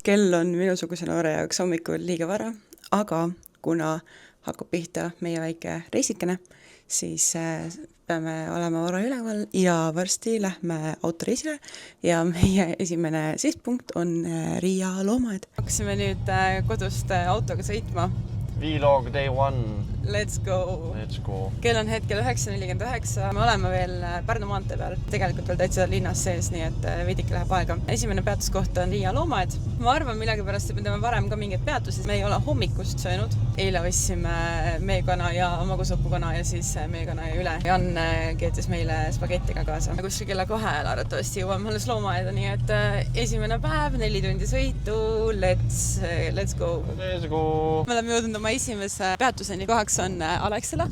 kell on minusuguse noore jaoks hommikul liiga vara, aga kuna hakkab pihta meie väike reisikene, siis peame olema vara üleval ja varsti lähme autoreisile ja meie esimene sihtpunkt on Riia loomaaed. Hakkasime nüüd kodust autoga sõitma. Vlog day one. Let's go! Let's go! Kell on hetkel 9:49. Me oleme veel Pärnu maantee peal, tegelikult veel täitsa linnas sees, nii et veidike läheb aega. Esimene peatuskoht on Riia loomaaed. Ma arvan millegipärast, et me teeme varem ka mingeid peatusi. Me ei ole hommikust söönud. Eile ostsime meekana ja magusopukana ja siis meekana ja üle. Jan keetis meile spagettiga kaasa. Kuskil kella 2 ajal arvatavasti jõuame alles loomaaeda, nii et esimene päev, 4 tundi sõitu. Let's go! Let's go! Me oleme jõudnud oma esimese peatuseni. Kohaks on Alexela,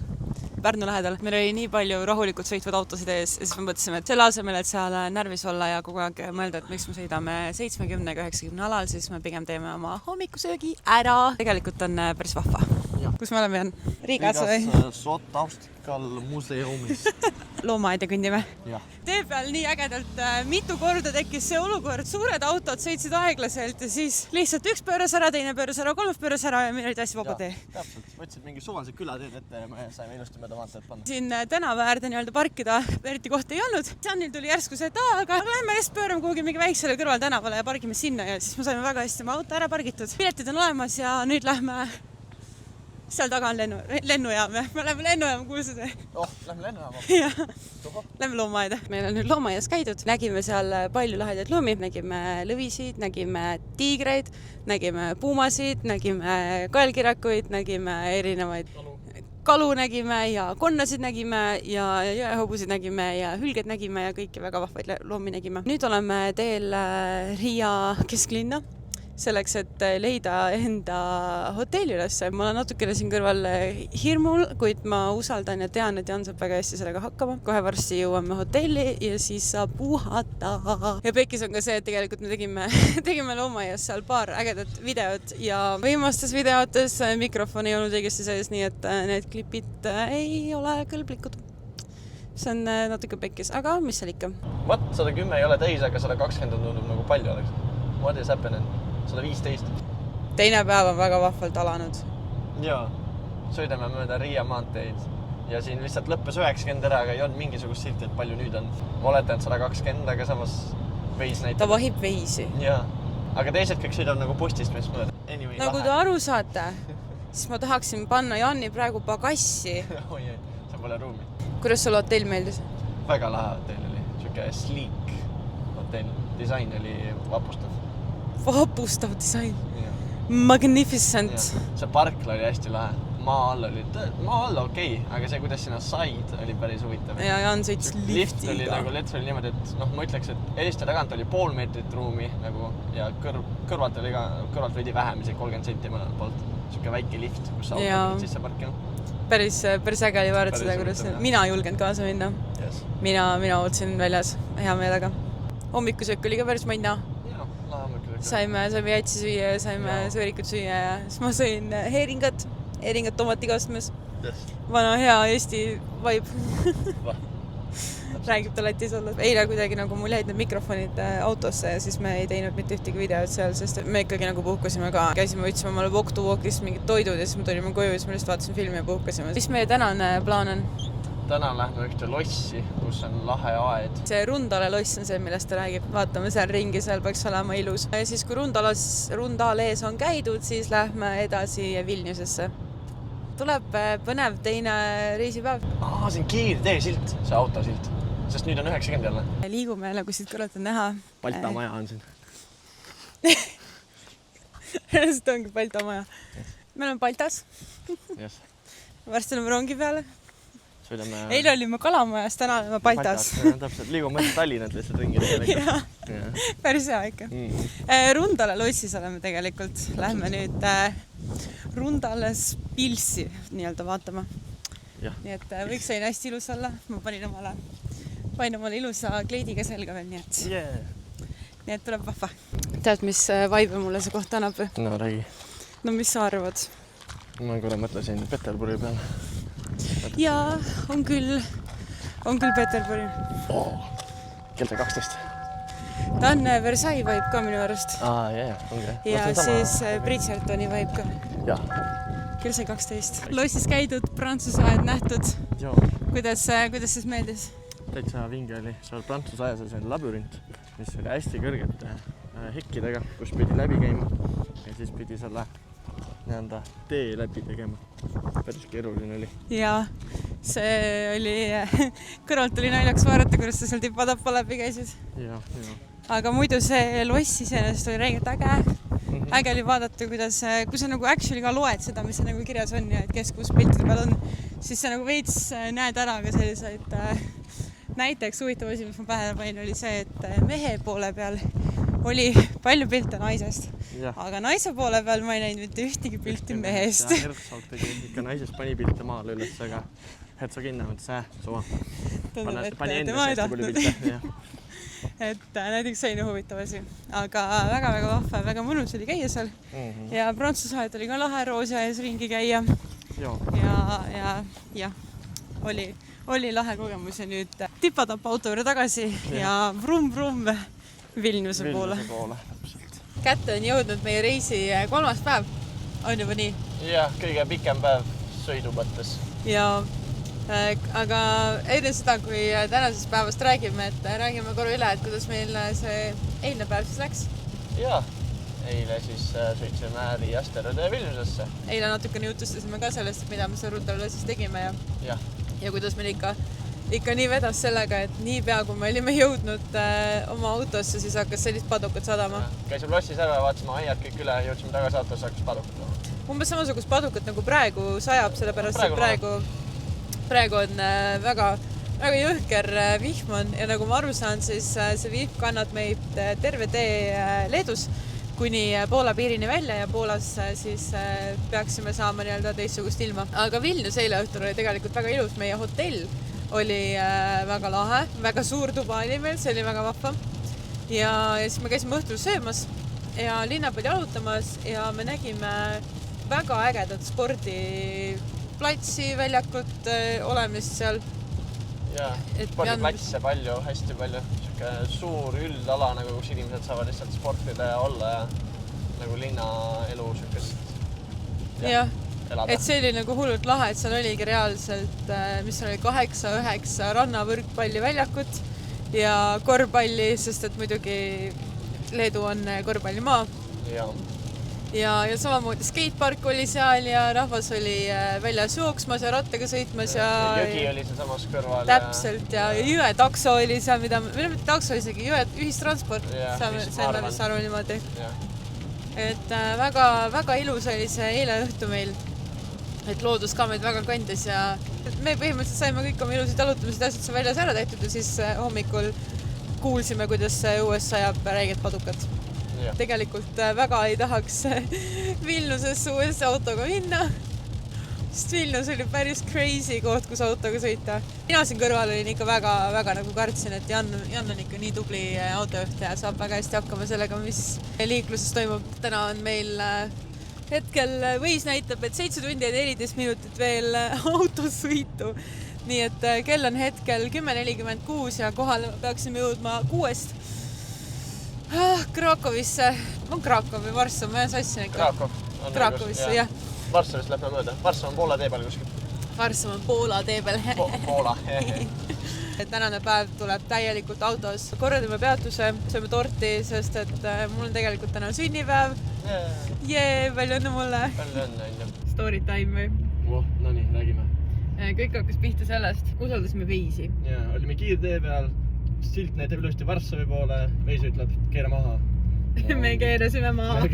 Pärnu lähedal. Meil oli nii palju rahulikult sõitvad autosid ees ja siis me mõtlesime, et selle asemel, et seal närvis olla ja kogu aeg mõelda, et miks me sõidame 70-90 alal, siis me pigem teeme oma hommikusöögi ära. Tegelikult on päris vahva. Kus me oleme, Jan? Riigas või? Sotaustikal museumis. Loomaaeda kõndime. Ja. Tee peal nii ägedalt mitu korda tekkis see olukord. Suured autod sõitsid aeglaselt ja siis lihtsalt üks pööras ära, teine pööras ära, kolmas pööras ära ja meil oli täiesti vaba tee. Täpselt. Võtsid mingi suvalised külateed ette ja me saime ilusti mööda maanteed panna. Siin tänava äärde nii-öelda parkida eriti kohta ei olnud. Janil tuli järsku see, et aga lähme eest pöörame kuhugi mingi väiksele kõrvaltänavale ja pargime sinna ja siis me saime väga hästi oma auto ära pargitud. Piletid on olemas ja nüüd lähme seal taga on lennujaam. Me lähme lennujaam, kuulsud või? Lähme lennujaama. Jah, lähme loomaaeda. Meil on nüüd loomaaias käidud. Nägime seal palju lahedaid loomi. Nägime lõvisid, nägime tiigreid, nägime puumasid, nägime kaelkirakuid, nägime erinevaid kalu nägime ja konnasid nägime ja jõehobusid nägime ja hülged nägime ja kõiki väga vahvaid loomi nägime. Nüüd oleme teel Riia kesklinna. Selleks, et leida enda hotelli ülesse. Ma olen natukene siin kõrval hirmul, kuid ma usaldan ja tean, et Jan saab väga hästi sellega hakkama. Kohe varsti jõuame hotelli ja siis saab puhata. Ja pekis on ka see, et tegelikult me tegime loomaaias seal paar ägedat videot ja viimastes videotes mikrofon ei olnud õigesti sees, nii et need klipid ei ole kõlblikud. See on natuke pekis, aga mis seal ikka? 110 ei ole täis, aga 120 tundub nagu palju oleks. What is happening? 115. Teine päev on väga vahvalt alanud. Jaa, sõidame mööda Riia maanteid ja siin lihtsalt lõppes 90 ära, aga ei olnud mingisugust silti, et palju nüüd on. Ma oletan, et 120, aga samas veis näitab. Ta vahib veisi. Jaa, aga teised kõik sõidab nagu postist, mis mööda. Anyway, nagu te aru saate, siis ma tahaksin panna Janni praegu pagassi. Oi, see pole ruumi. Kuidas sul hotell meeldis? Väga lahe hotell oli. Siuke sleek hotell. Disain oli vapustav. Vapustav disain. Magnificent. Ja. See parkla oli hästi lahe. Maa all okei, aga see, kuidas sinna said, oli päris huvitav. Ja Jan sõits liftiga. Lift oli nagu oli niimoodi, et ma ütleks, et eest ja tagant oli pool meetrit ruumi nagu, ja kõrvalt oli ka veidi vähem, isegi 30 senti mõnel poolt. Siuke väike lift, kus sa autod sisse parkima. Päris äge oli vaadata seda, kuidas mina julgenud kaasa minna. Yes. Mina ootsin väljas hea meelega. Hommikusöök oli ka päris manna. Saime jätsi süüa ja saime sõõrikud süüa ja siis ma sõin heeringat tomatikastmes. Yes. Vana hea Eesti vibe. Räägib ta Lätis olla. Eile kuidagi nagu mul jäid need mikrofonid autosse ja siis me ei teinud mitte ühtegi videot seal, sest me ikkagi nagu puhkasime ka. Käisime, võtsime omale walk-to-walk'ist mingid toidud ja siis me tulime koju ja siis me lihtsalt vaatasime filmi ja puhkasime. Mis meie tänane plaan on? Täna lähme ühte lossi, kus on lahe aed. See Rundale loss on see, millest ta räägib. Vaatame seal ringi, seal peaks olema ilus. Ja siis kui Rundalees on käidud, siis lähme edasi Vilniusesse. Tuleb põnev teine reisipäev. See on kiirteesilt, see autosilt. Sest nüüd on 90 jälle. Liigume, nagu siit kõrvalt on näha. Balta maja on siin. See ongi Balta maja. Meil on Baltas. Yes. Varsti oleme rongi peale. Sõidame... Eile olime Kalamajas, täna oleme Baltas. Täpselt, liigume Tallinnat lihtsalt ringi. Päris hea ikka. Rundale lossis oleme tegelikult. Lähme nüüd Rundales pilsi nii-öelda vaatama. Nii et võiks sein hästi ilus olla. Ma panin omale ilusa kleidiga selga veel, nii et tuleb vahva. Tead, mis vibe mulle see koht annab? No räägi. No mis sa arvad? Ma korra mõtlesin Peterburi peale. Jaa, on küll Peterburi. Kell sai 12. ta on Versailles vibe ka minu arust. ongi. Ja siis Bridgertoni vibe ka. Jah. Kell sai 12. Lossis käidud, Prantsuse aed nähtud. Joo. Kuidas siis meeldis? Täitsa vinge oli. Seal Prantsuse ajas oli selline labürint, mis oli hästi kõrgete hekkidega, kus pidi läbi käima ja siis pidi selle tee läbi tegema. Päris keeruline oli. Ja see oli, kõrvalt oli naljaks vaadata, kuidas sa seal tipa-tappa läbi käisid. Ja. Aga muidu see loss iseenesest oli reegelt äge. Äge oli vaadata, kuidas, kui sa nagu actually ka loed seda, mis see nagu kirjas on ja et kes kus piltide peal on, siis sa nagu veits näed ära ka selliseid näiteks huvitav asi, mis ma pähe panin, oli see, et mehe poole peal oli palju pilte naisest, aga naise poole peal ma ei näinud mitte ühtegi pilti mehest. Ja Erfsalt tegi ikka naisest pani pilte maale üles, aga Herzoginna mõttes suva. Pani endast hästi palju pilte. Et näiteks see oli huvitav asi, aga väga-väga vahva, väga mõnus oli käia seal ja Prantsuse aed oli ka lahe Roosia ees ringi käia ja oli lahe kogemus ja nüüd tipa-tapa auto juurde tagasi ja vrum-vrum Vilniuse poole. Kätte on jõudnud meie reisi 3. päev, on juba nii? Jah, kõige pikem päev sõidu mõttes. Aga enne seda, kui tänasest päevast räägime, et räägime korra üle, et kuidas meil see eilne päev siis läks? Jaa, eile siis sõitsime Riiast terve Vilniusesse. Eile natukene jutustasime ka sellest, mida me seal Rutalule siis tegime ja kuidas meil ikka nii vedas sellega, et niipea kui me olime jõudnud oma autosse, siis hakkas sellist padukat sadama. Käisime lossis ära, vaatasime aiad kõik üle, jõudsime tagasi autosse, hakkas padukat. Umbes samasugust padukat nagu praegu sajab, sellepärast et praegu on väga jõhker vihm on ja nagu ma aru saan, siis see vihm kannab meid terve tee Leedus kuni Poola piirini välja ja Poolas siis peaksime saama teistsugust ilma. Aga Vilnius eile õhtul oli tegelikult väga ilus, meie hotell oli väga lahe, väga suur tuba oli meil, see oli väga vahva. Ja siis me käisime õhtul söömas ja linnapidi jalutamas ja me nägime väga ägedat spordiplatsi, väljakut olemist seal. Jaa, spordiplatse palju, hästi palju. Suur üldala, nagu kus inimesed saavad lihtsalt sportida ja olla ja nagu linnaelu elada. Et see oli nagu hullult lahe, et seal oligi reaalselt, mis oli 8-9 rannavõrkpalli väljakut ja korvpalli, sest et muidugi Leedu on korvpallimaa. Ja samamoodi skatepark oli seal ja rahvas oli väljas jooksmas ja rattaga sõitmas ja jõgi oli seal samas kõrval. Täpselt ja jõe takso oli seal, mida mitte takso isegi, jõe ühistransport, saime vist aru niimoodi. Et väga ilus oli see eile õhtu meil, et loodus ka meid väga kandis ja me põhimõtteliselt saime kõik oma ilusid jalutamised asjad väljas ära tehtud ja siis hommikul kuulsime, kuidas õues sajab räiget padukat. Tegelikult väga ei tahaks Vilniusesse uuesti autoga minna, sest Vilnius oli päris crazy koht, kus autoga sõita. Mina siin kõrval olin ikka väga nagu kartsin, et Jan on ikka nii tubli autojuht ja saab väga hästi hakkama sellega, mis liikluses toimub. Täna on meil hetkel võis näitab, et 7 tundi ja 14 minutit veel autosõitu. Nii et kell on hetkel 10:46 ja kohale peaksime jõudma 6. Krakowisse, on Krakow või Varssav, ma jään sassin ikka. Krakowisse, jah. Varssavist lähme mööda. Varssav on Poola tee peal kuskil. Varssav on Poola tee peal. Poola, tänane päev tuleb täielikult autos. Korradame peatuse, sööme torti, sest et mul on tegelikult täna sünnipäev. Palju õnne mulle. Palju õnne. Story time või? No nii, räägime. Kõik hakkas pihta sellest. Usaldasime Veisi. Olime kiirtee peal. Silt näitab ilusti Varssavi poole, Veisi ütleb, keera maha. Me keerasime maha.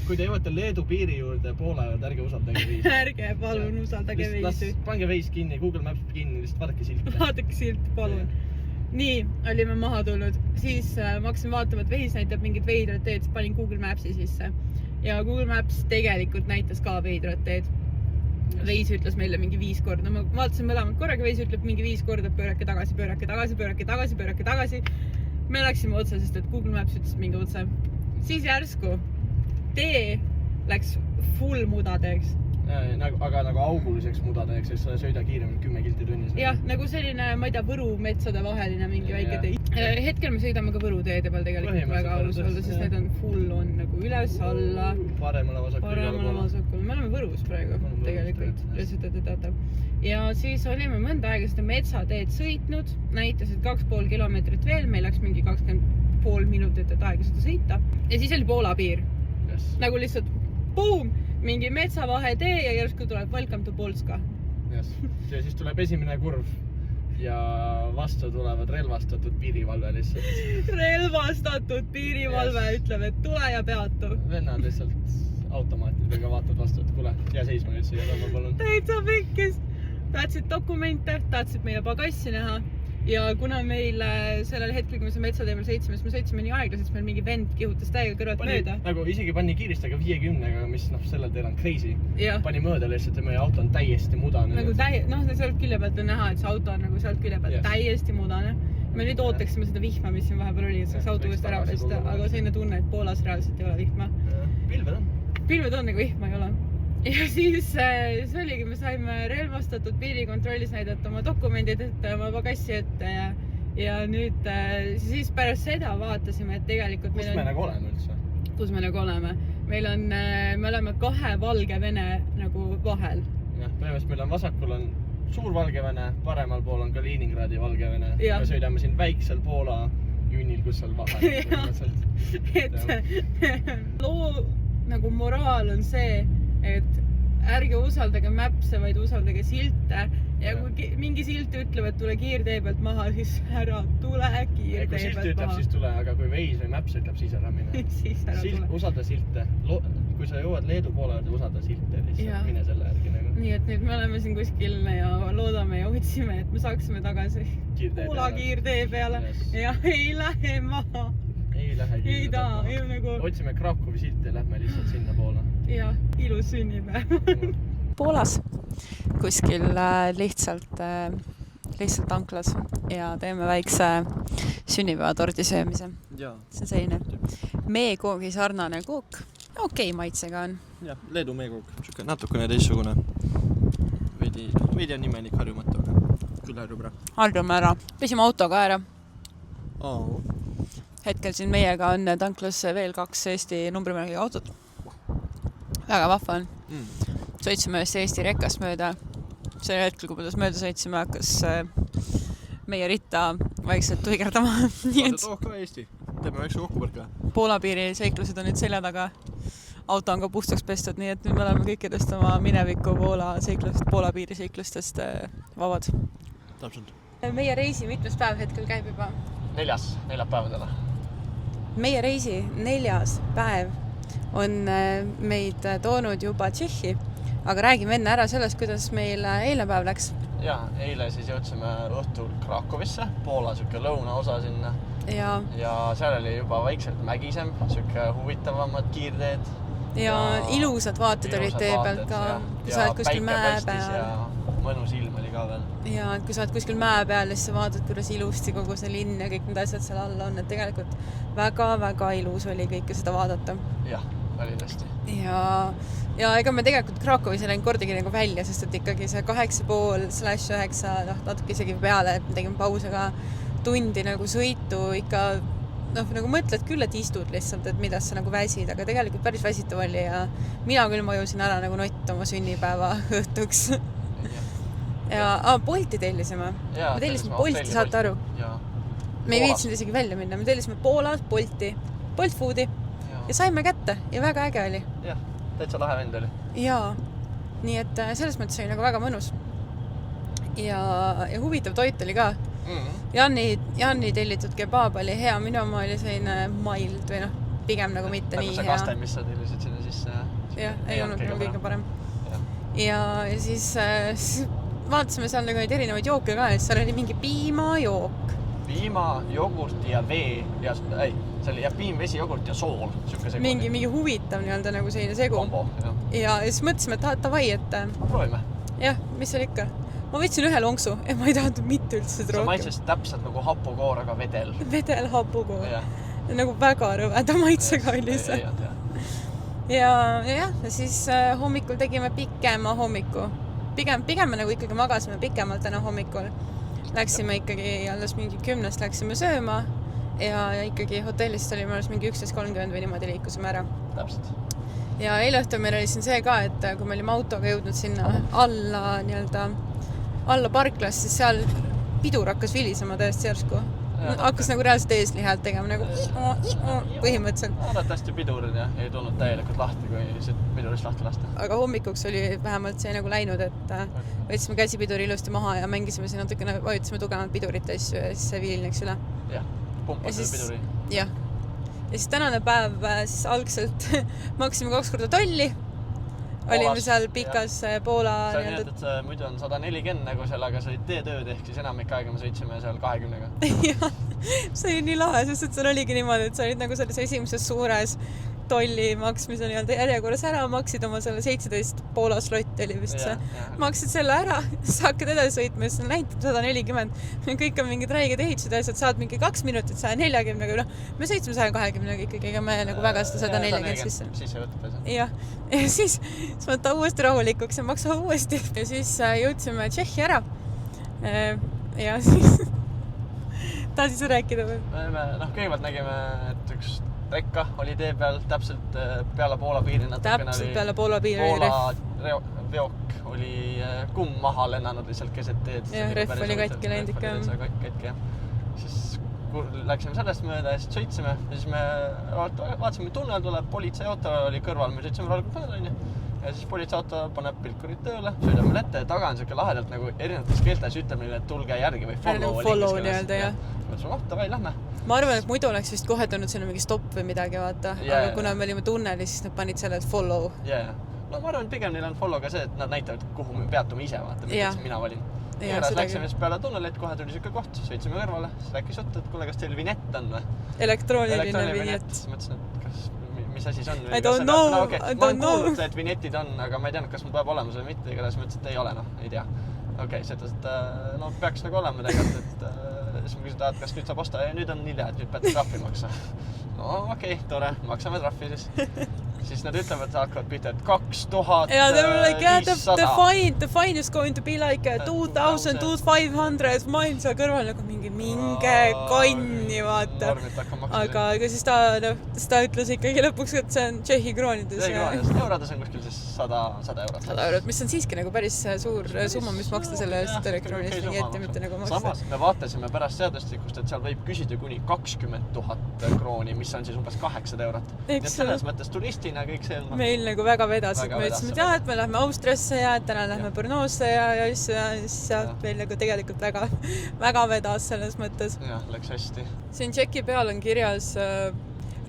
Kui te jõuate Leedu piiri juurde Poola juurde, ärge usaldage Veisi. Ärge palun usaldage Veisi. Pange Veis kinni, Google Maps kinni, lihtsalt vaadake silti. Vaadake silti, palun. Nii, olime maha tulnud. Siis ma hakkasin vaatama, et Veis näitab mingid veidrad teed, siis panin Google Mapsi sisse. Ja Google Maps tegelikult näitas ka veidrad teed. Veis ütles meile mingi 5 korda. Ma vaatasin mõlemad korraga, Veis ütleb mingi 5 korda pöörake tagasi. Me läksime otsa, sest et Google Maps ütles mingi otsa. Siis järsku tee läks full mudateeks. Aga nagu auguliseks mudateeks, sest sa sõida kiiremini 10 kilti tunnis. Jah, nagu selline, ma ei tea, Võru metsade vaheline mingi väike tee. Hetkel me sõidame ka Võru teede peal tegelikult väga aus olla, sest need on full on nagu üles-alla. Paremale vasakule. Me oleme Võrus praegu tegelikult. Ja siis olime mõnda aega seda metsateed sõitnud, näitas, et 2,5 kilomeetrit veel, meil läks mingi 20,5 minutit, et aega seda sõita. Ja siis oli Poola piir. Yes. Nagu lihtsalt boom, mingi metsavahe tee ja järsku tuleb Welcome to Polska. Yes. Ja siis tuleb esimene kurv. Ja vastu tulevad relvastatud piirivalve lihtsalt. Relvastatud piirivalve ütleb, et tule ja peatu. Vennad lihtsalt automaatidega vaatad vastu, et kuule, jää seisma nüüd siia tõmba palun. Täitsa pikkis. Tahtsid dokumente, tahtsid meie pagassi näha. Ja kuna meil sellel hetkel, kui me see metsateemal sõitsime, siis me sõitsime nii aeglaselt, siis meil mingi vend kihutas täiega kõrvalt mööda. Nagu isegi pani kiiristega 50-ga, mis sellel teel on crazy. Ja. Pani mööda lihtsalt ja meie auto on täiesti mudane. Nagu sealt külje pealt on näha, et see auto on nagu sealt külje pealt täiesti mudane. Me nüüd ootaksime seda vihma, mis siin vahepeal oli, et saaks auto võist ära pesta, aga selline tunne, et Poolas reaalselt ei ole vihma. Pilved on. Pilved on, nagu vihma ei ole. Ja siis oligi, me saime relvastatud piirikontrollis näidata oma dokumendid ette, oma pagassi ette ja nüüd siis pärast seda vaatasime, et tegelikult Kus me nagu oleme üldse? Kus me nagu oleme? Me oleme 2 Valgevene nagu vahel. Jah, põhimõtteliselt meil on vasakul on suur Valgevene, paremal pool on Kaliningradi Valgevene. Me sõidame siin väiksel Poola junnil, kus seal vahel. Et loo nagu moraal on see, et ärge usaldage mäpse, vaid usaldage silte ja kui mingi silt ütleb, et tule kiirtee pealt maha, siis ära tule kiirtee pealt maha. Kui silt ütleb, siis tule, aga kui veis või mäps ütleb, siis ära mine. Siis ära tule. Usalda silte. Kui sa jõuad Leedu poole, usalda silte, lihtsalt mine selle järgi nagu. Nii, et nüüd me oleme siin kuskil ja loodame ja otsime, et me saaksime tagasi Poola kiirtee peale ja ei lähe maha. Ei lähe kiirtee. Otsime Krakowi silte ja lähme lihtsalt sinna poole. Ja, ilus sünnipäev. Poolas kuskil lihtsalt tanklas ja teeme väikse sünnipäevatordi söömise. See on selline meekoogi sarnane kook. Okei maitsega on. Jah, Leedu meekook. Natukene teissugune. Veidi on nimelik harjumatu, aga küll harjub ära. Harjume ära. Pesime autoga ära. Oh. Hetkel siin meiega on tanklas veel 2 Eesti numbrimärgiga autot. Väga vahva on. Sõitsime ühest Eesti rekkast mööda. See hetkel, kui kuidas mööda sõitsime, hakkas meie ritta vaikselt tuigerdama. Vaata ka Eesti. Teeme väikse kokkupõrka. Poola piiri seiklused on nüüd selja taga. Auto on ka puhtaks pestud, nii et nüüd me oleme kõikidest oma mineviku Poola piiri seiklustest vabad. Täpselt. Meie reisi mitmes päev hetkel käib juba? 4 päevadele. Meie reisi 4. päev on meid toonud juba Tšehhi, aga räägime enne ära sellest, kuidas meil eilne päev läks. Ja, eile siis jõudsime õhtul Krakowisse, Poola siuke lõunaosa sinna. Ja seal oli juba vaikselt mägisem, siuke huvitavamad kiirteed. Ja ilusad vaated olid tee pealt ka, kui sa oled kuskil mäe peal. Ja mõnus ilm oli ka veel. Ja kui sa oled kuskil mäe peal, siis sa vaatad, kuidas ilusti kogu see linn ja kõik need asjad seal all on, et tegelikult väga-väga ilus oli kõike seda vaadata. Jah, oli tõesti. Ja ega me tegelikult Krakowis ei läinud kordagi nagu välja, sest et ikkagi see 8,5/9, natuke isegi peale, et me tegime pause ka tundi nagu sõitu ikka, nagu mõtled küll, et istud lihtsalt, et mida sa nagu väsid, aga tegelikult päris väsitav oli ja mina küll mõjusin ära nagu nott oma sünnipäeva õhtuks. Ja Bolti tellisime. Me tellisime Bolti, saate aru? Me ei viitsinud isegi välja minna. Me tellisime Poolas Bolti, Bolt Foodi ja saime kätte ja väga äge oli. Jah, täitsa lahe vend oli. Jaa, nii et selles mõttes oli nagu väga mõnus. Ja huvitav toit oli ka. Janni tellitud kebaab oli hea, minu oma oli selline mild või pigem nagu mitte nii hea. Nagu see kaste, mis sa tellisid sinna sisse. Jah, ei olnud nagu kõige parem. Ja siis vaatasime seal nagu neid erinevaid jooke ka, et seal oli mingi piimajook. Piima, jogurt ja vee ja see oli piim, vesi, jogurt ja sool. Mingi huvitav nii-öelda nagu selline segu. Kombo, jah. Ja siis mõtlesime, et tavai, et proovime. Jah, mis seal ikka. Ma võtsin 1 lonksu ja ma ei tahtnud mitte üldse rohkem. Sa maitses täpselt nagu hapukoor, aga vedel. Vedel hapukoor. Nagu väga rõveda maitsega oli see. Ja siis hommikul tegime pikema hommiku. Pigem me nagu ikkagi magasime pikemalt täna hommikul. läksime ikkagi alles mingi 10 läksime sööma ja ikkagi hotellist olime alles mingi 11:30 või niimoodi liikusime ära. Täpselt. Ja eile õhtul meil oli siin see ka, et kui me olime autoga jõudnud sinna alla parklas, siis seal pidur hakkas vilisema täiesti järsku. Hakkas nagu reaalselt eesli häält tegema, nagu põhimõtteliselt. Arvatavasti pidurin ja ei tulnud täielikult lahti, kui see pidurist lahti lasta. Aga hommikuks oli vähemalt see nagu läinud, et võtsime käsipiduri ilusti maha ja mängisime siin natukene, vajutasime tugevalt pidurit asju ja siis see viil läks üle. Jah, pumpad selle piduri. Jah. Ja siis tänane päev siis algselt maksime 2 korda tolli. Olime seal pikas Poola... Sa oli nii, et muidu on 140 nagu seal, aga sa olid teetööd ehk siis enamik aega me sõitsime seal 20-ga. Jah, see oli nii lahe, sest et seal oligi niimoodi, et sa olid nagu selles esimeses suures tolli maksmise järjekorras ära, maksid oma selle 17 Poola slotti oli vist see. Maksid selle ära, sa hakkad edasi sõitma ja siis näitab 140. Kõik on mingid räiged ehitused ja saad mingi 2 minutit 140-ga. Me sõitsime 120-ga ikkagi, ega me nagu väga seda 140 sisse võtad. Jah, ja siis võtta uuesti rahulikuks ja maksa uuesti. Ja siis jõudsime Tšehhi ära. Ja siis tahtsid sa rääkida või? Kõigepealt nägime, et üks rekka oli tee peal täpselt peale Poola piiri. Täpselt peale Poola piiri oli ref. Poola veok oli kumm maha lennanud lihtsalt keset teed. Jah, ref oli katki läinud ikka. Siis läksime sellest mööda ja siis sõitsime ja siis me vaatasime, tunnel tuleb, politseiauto oli kõrval, me sõitsime raalikult mööda ja siis politseiauto paneb pilkurid tööle, sõidame ette ja taga on selline lahedalt nagu erinevates keeltes ütleb neile, et tulge järgi või follow nii-öelda, jah. Mõtlesime, davai, lähme. Ma arvan, et muidu oleks vist kohe tulnud sinna mingi stopp või midagi, vaata. Aga kuna me olime tunnelis, siis nad panid selle, et follow. No ma arvan, et pigem neil on follow ka see, et nad näitavad, kuhu me peatume ise, vaata, mida mina valin. Ja läksime siis peale tunnelit, kohe tuli siuke koht, sõitsime kõrvale, siis rääkis juttu, et kuule, kas teil vinett on või? Elektrooniline vinett. Siis mõtlesin, et kas, mis asi see on? I don't know. Ma olen kuulnud, et vinetid on, aga ma ei teadnud, kas mul peab olema või mitte, igatahes mõtlesin, et ei ole, ei tea. Okei, see ütles, et peaks nagu olema tegelikult, et siis ma küsin, et kas nüüd saab osta ja nüüd on hilja, et nüüd peate trahvi maksa. No okei, tore, maksame trahvi siis. Siis nad ütlevad, et hakkavad pihta, et 2500. Yeah, they were like, yeah, the fine is going to be like 2,000, 2,500. Ma olin seal kõrval nagu minge konni, vaata. Aga siis ta ütles ikkagi lõpuks, et see on Tšehhi kroonides. Eurodes on kuskil siis 100 eurot. 100 eurot, mis on siiski nagu päris suur summa, mis maksta selle elektroonilist vingetti, mitte nagu maksta. Samas me vaatasime pärast seadustikust, et seal võib küsida kuni 20 000 krooni, mis on siis umbes 800 eurot. Nii et selles mõttes turistina kõik see on... Meil nagu väga vedasid. Me ütlesime, et jah, et me lähme Austriasse ja et täna lähme Brnosse ja siis sealt meil nagu tegelikult väga vedas selles mõttes. Jah, läks hästi. Siin tšeki peal on kirjas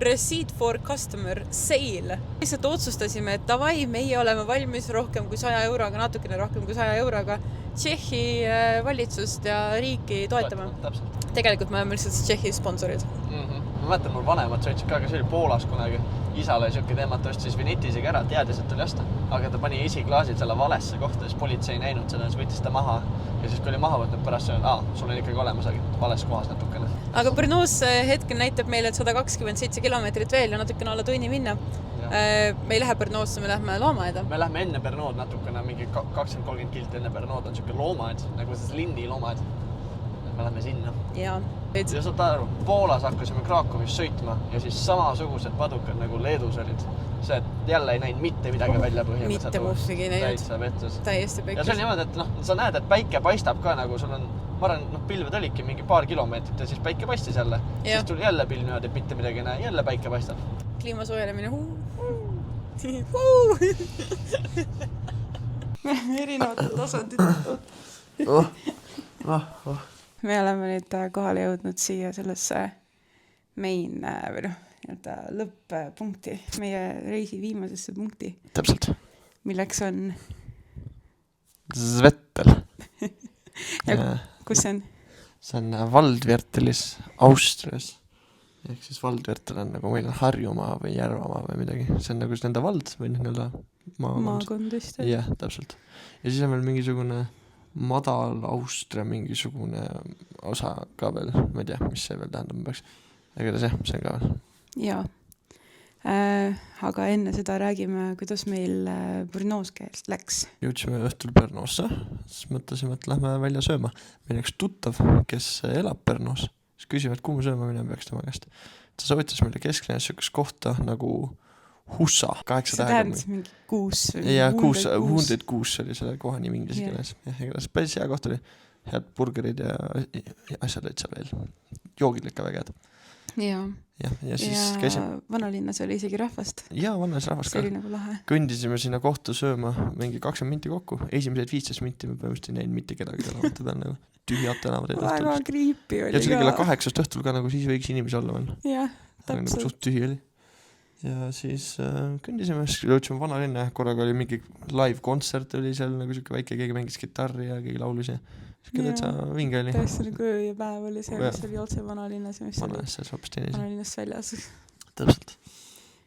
receipt for customer sale. Lihtsalt otsustasime, et davai, meie oleme valmis rohkem kui 100 euroga, natukene rohkem kui 100 euroga Tšehhi valitsust ja riiki toetama. Tegelikult me oleme lihtsalt Tšehhi sponsorid. Ma mäletan, mul vanemad sõitsid ka, see oli Poolas kunagi. Isale siuke teemat ostis vineti isegi ära, teadis, et oli osta. Aga ta pani esiklaasid selle valesse kohta, siis politsei näinud seda, siis võttis ta maha. Ja siis kui oli maha võtnud pärast, sul on ikkagi olemas vales kohas natukene. Aga Brnos hetkel näitab meile, et 127 kilomeetrit veel ja natukene alla tunni minna. Me ei lähe Brnosse, me lähme loomaeda. Me lähme enne Brnood natukene, mingi 20-30 kilt enne Brnood on siuke loomaed, nagu see linni loomaed. Me lähme sinna. Ja saad aru, Poolas hakkasime Krakovis sõitma ja siis samasugused padukad nagu Leedus olid. See, et jälle ei näinud mitte midagi välja põhimõtteliselt. Mitte muhvigi näinud. Täitsa vetsus. Täiesti pekkis. Ja see on niimoodi, et sa näed, et päike paistab ka nagu sul on, ma arvan, pilved olidki mingi paar kilomeetrit ja siis päike paistis jälle. Siis tuli jälle pilv niimoodi, et mitte midagi näe, jälle päike paistab. Kliima soojenemine. Erinevate tasandid. Me oleme nüüd kohale jõudnud siia sellesse main või lõpp-punkti, meie reisi viimasesse punkti. Täpselt. Milleks on? Zvettel. Ja kus see on? See on Valdviertelis, Austrias. Ehk siis Valdviertel on nagu meil on Harjumaa või Järvamaa või midagi. See on nagu nende vald või nende maakond vist. Jah, täpselt. Ja siis on meil mingisugune madal Austria mingisugune osa ka veel, ma ei tea, mis see veel tähendab peaks. Ega see on ka veel. Jaa. Aga enne seda räägime, kuidas meil Brno's läks. Jõudsime õhtul Pärnusse, siis mõtlesime, et lähme välja sööma. Meil üks tuttav, kes elab Pärnus, siis küsivad, kuhu me sööma minema peaks tema käest. Ta soovitas meile kesklinnas sükes kohta nagu Hussa, 8 tähega. See tähendas mingi kuus. Ja Wounded Goose oli selle koha nimi inglise keeles. Ja päris hea koht oli. Head burgerid ja asjad olid seal veel. Joogid ikka väga head. Ja siis käisime. Vanalinnas oli isegi rahvast. Ja vanalinnas rahvast ka. See oli nagu lahe. Kõndisime sinna kohta sööma mingi 20 minti kokku. Esimesed 15 minti me põhimõtteliselt ei näinud mitte kedagi tänavate peal nagu tühjad tänavad. Väga kriipi oli. Ja see oli kella 8 õhtul ka nagu siis võiks inimesi olla veel. Jah, täpselt. Nagu suht tühi oli. Ja siis kõndisime, jõudsime vanalinna, korraga oli mingi live kontsert oli seal, nagu siuke väike, keegi mängis gitarri ja keegi laulus ja siuke täitsa vinge oli. Täiesti nagu öö ja päev oli see, mis oli otse vanalinnas ja mis oli vanalinnast väljas. Täpselt.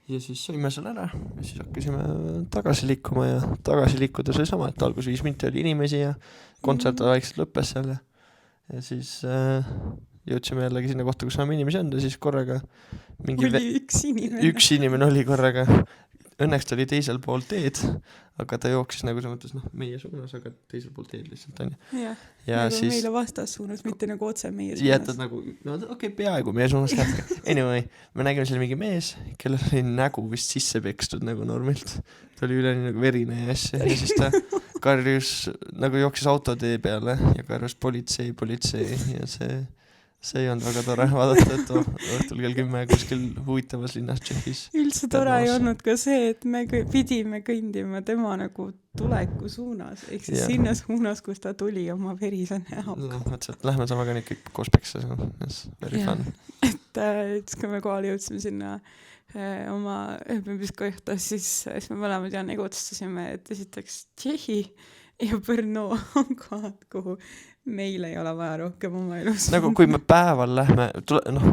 Ja siis sõime seal ära ja siis hakkasime tagasi liikuma ja tagasi liikuda see sama, et algus 5 minti oli inimesi ja kontsert vaikselt lõppes seal ja siis jõudsime jällegi sinna kohta, kus saame inimesi on ja siis korraga mingi oli üks inimene oli korraga. Õnneks ta oli teisel pool teed, aga ta jooksis nagu see mõttes meie suunas, aga teisel pool teed lihtsalt on. Ja nagu siis meile vastas suunas, mitte nagu otse meie suunas. Jätad nagu, peaaegu meie suunas ka. Anyway, me nägime seal mingi mees, kellel oli nägu vist sisse pekstud nagu normilt. Ta oli üleni nagu verine ja asja ja siis ta karjus, nagu jooksis autotee peale ja karjus politsei ja see ei olnud väga tore vaadata, et õhtul kell 10 kuskil huvitavas linnas Tšehhis. Üldse tore ei olnud ka see, et me pidime kõndima tema nagu tuleku suunas, ehk siis sinna suunas, kus ta tuli oma verise näoga. Mõtlesin, et lähme saame ka nüüd kõik koos peksa, very fun. Et kui me kohale jõudsime sinna oma ööbimiskohta, siis me mõlemad Janniga otsustasime, et esiteks Tšehhi ja Brno on kohad, kuhu meil ei ole vaja rohkem oma elus. Nagu kui me päeval lähme,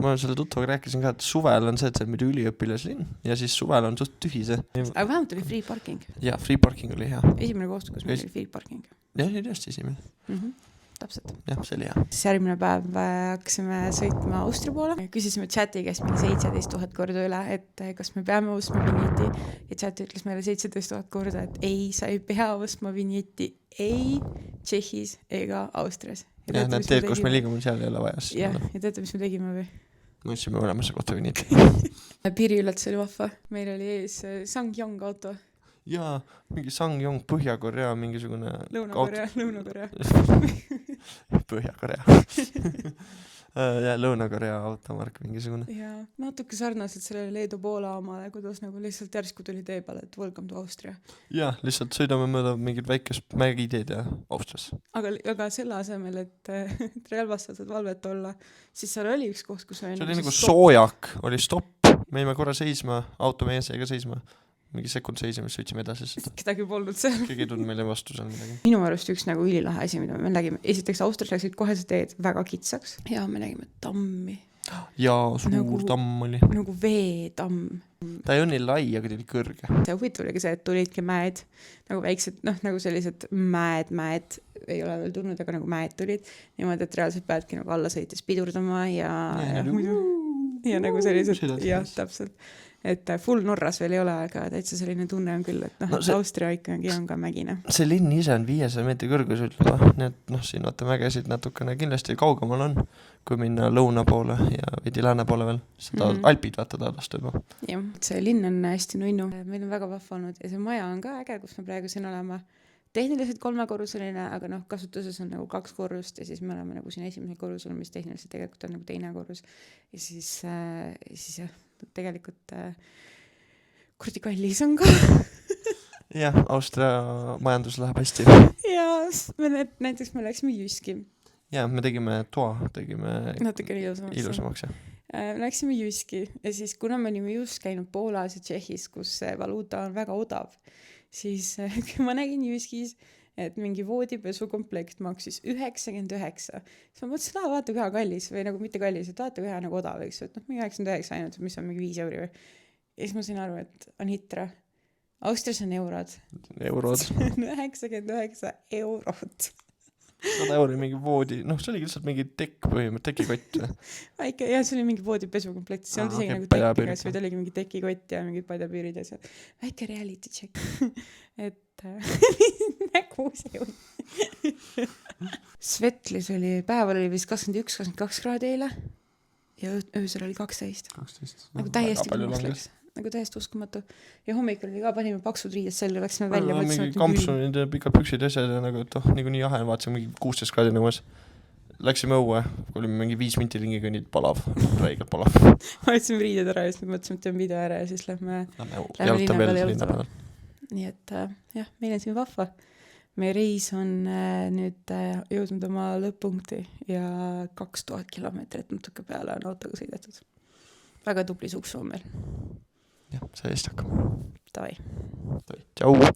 ma selle tutvaga rääkisin ka, et suvel on see, et see on mida üliõpilaslinn ja siis suvel on suht tühi see. Aga vähemalt oli free parking. Ja, free parking oli hea. Esimene koht, kus meil oli free parking. Ja, oli tõesti esimene. Täpselt. Jah, see oli hea. Siis järgmine päev hakkasime sõitma Austria poole. Küsisime chati käest mingi 17 000 korda üle, et kas me peame ostma vinjeti. Ja chat ütles meile 17 000 korda, et ei, sa ei pea ostma vinjeti ei Tšehhis ega Austrias. Ja need teed, kus me liigume, seal ei ole vajas. Ja teate, mis me tegime või? Me ütlesime olemasse kohta vinjeti. Piiriületus oli vahva. Meil oli ees Sangyong auto. Jaa, mingi Sangyong Põhja-Korea mingisugune Lõuna-Korea Põhja-Korea ja Lõuna-Korea automark mingisugune. Ja natuke sarnaselt sellele Leedu-Poola omale, kuidas nagu lihtsalt järsku tuli tee peale, et welcome to Austria. Jaa, lihtsalt sõidame mööda mingid väikest mägiteed ja Austrias. Aga selle asemel, et relvastatud valvet olla, siis seal oli üks koht, kus see oli nagu soojak, oli stopp, me jäime korra seisma, auto meie seega seisma. Mingi sekund seisime, sõitsime edasi. Kedagi polnud seal. Keegi ei tulnud meile vastu seal midagi. Minu arust üks nagu ülilahe asi, mida me nägime. Esiteks Austrias läksid kohe see teed väga kitsaks. Ja me nägime tammi. Ja suur tamm oli. Nagu veetamm. Ta ei olnud nii lai, aga ta oli kõrge. See huvitav oli see, et tulidki mäed. Nagu väiksed, nagu sellised mäed ei ole veel tulnud, aga nagu mäed tulid. Niimoodi, et reaalselt peadki nagu alla sõites pidurdama ja nagu sellised, jah, täpselt. Et full Norras veel ei ole, aga täitsa selline tunne on küll, et Austria ikkagi on ka mägine. See linn ise on 500 meetri kõrgus ütlema, nii et siin vaata mägesid natukene kindlasti kaugemal on, kui minna lõuna poole ja veidi lääne poole veel. Seda Alpid vaata taadast juba. Jah, see linn on hästi nunnu. Meil on väga vahva olnud ja see maja on ka äge, kus me praegu siin oleme. Tehniliselt 3-korruseline, aga kasutuses on nagu 2 korrust ja siis me oleme nagu siin esimesel korrusel, mis tehniliselt tegelikult on nagu 2. korrus. Ja siis jah, tegelikult kurdi kallis on ka. Jah, Austria majandus läheb hästi. Ja näiteks me läksime Jyski. Ja, me tegime toa, natuke ilusamaks. Me läksime Jyski ja siis kuna me olime just käinud Poolas ja Tšehhis, kus valuuta on väga odav, siis kui ma nägin Jyskis, et mingi voodipesu komplekt maksis 99. Siis ma mõtlesin, et vaata ühe kallis või nagu mitte kallis, et vaata ühe nagu odav, eks, et mingi 99 ainult, mis on mingi 5 euri või. Ja siis ma sain aru, et Anitra, Austrias on eurod. 99 eurot. 100 € mingi voodi, noh, see oligi lihtsalt mingi tekikott. väike, jah, see oli mingi voodipesukomplekt, see on isegi nagu tekkigas, või ta oligi mingi tekikott ja mingid padjapiirid ja see väike reality check. et nägu see ju. Svetlis oli, päeval oli vist 21-22 kraadi eile ja öösel oli 12. Nagu täiesti kuumaks läks. Nagu täiesti uskumatu. Ja hommikul oli ka, panime paksud riided selga, läksime välja. Mingi kampsunid ja pikad püksid ja asjad ja nagu, et nii nii jahe, vaatasime mingi 16 kraadi nõues. Läksime õue, kui olime mingi 5 minti ringi kõnnid, palav, räigelt palav. Võtsime riided ära ja siis mõtlesime, et teeme video ära ja siis lähme jalutame veel linna peal. Nii et jah, meil on siin vahva. Meie reis on nüüd jõudnud oma lõpp-punkti ja 2000 kilomeetrit natuke peale on autoga sõidetud. Väga tubli suks on meil. Jah, see hästi hakkab. Davai. Tšau!